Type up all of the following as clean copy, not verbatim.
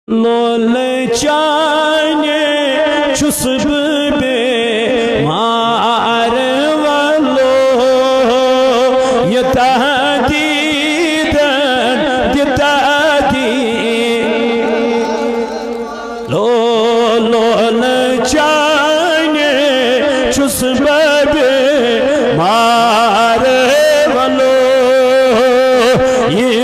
लोल चाने छुस बे मार वालो ये तहदीदन दितादी लोल चाने छुस बे मार वालो ये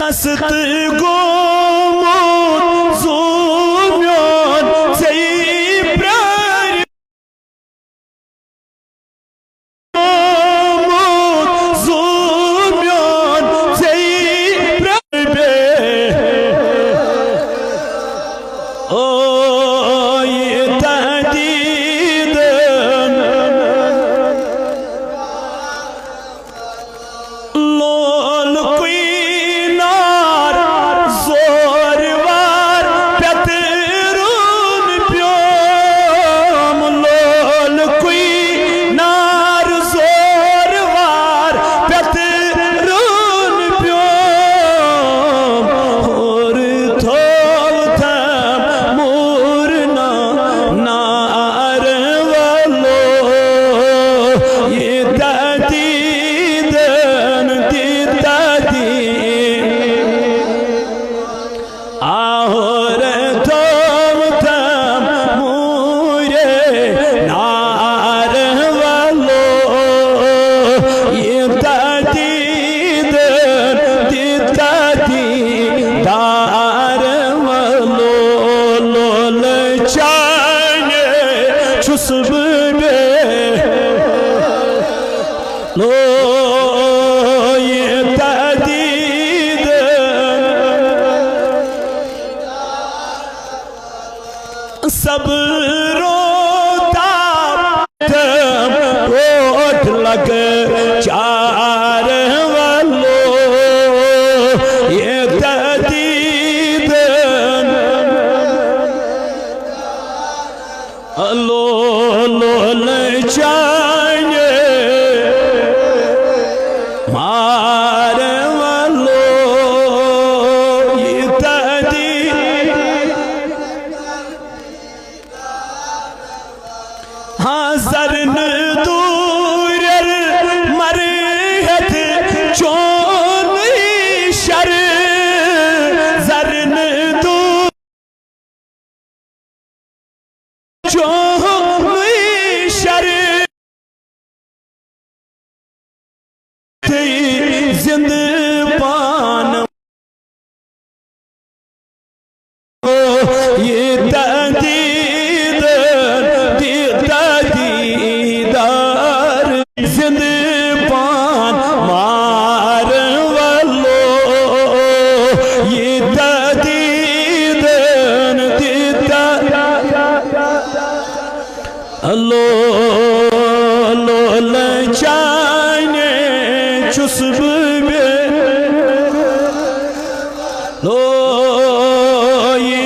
खसत गोमोत ज़ूम्योन ज़ेब्रार गोमोत ज़ूम्योन ज़ेब्रार ओ ये तहदीदन लोल कोई लो ये तहदीद सब रोता ओठ लग चार वालो ये तहदीद लो लोल चाने मार वालो ये तहदीद हाँ ज़रन दूर मरहत चोन शर ज़रन दूर चोन शर जिंद पान ये तहदीद दीदार जिंद पान मार वालो ये तहदीद लो लोल चाने छुस बे लो ये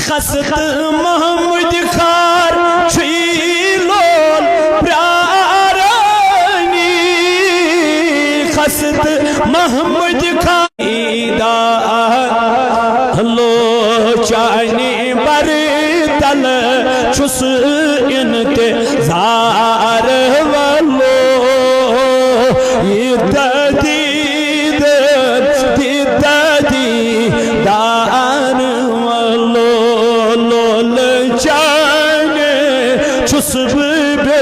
खसत महमूद खार लोल प्यारानी खसत महमूद खाईदा लो चाने बर तल छुस इंतज़ार वालो ये तहदीद दीदार वालो लोल चाने छुस बे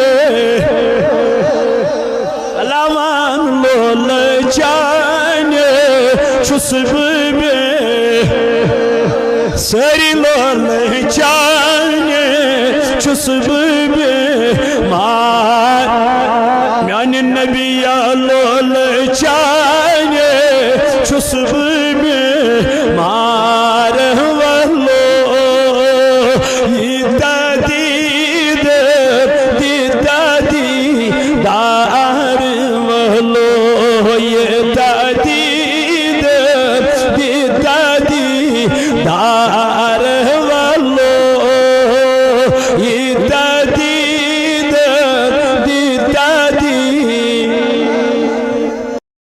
अलामान लोल चाने छुस बे सरी लोल चाने छुस बे मार म्यान नबिया लोल चाने छुस बे मार वालो ये तहदीद दीदार वालो ये तहदीद दीदार वालो ይታ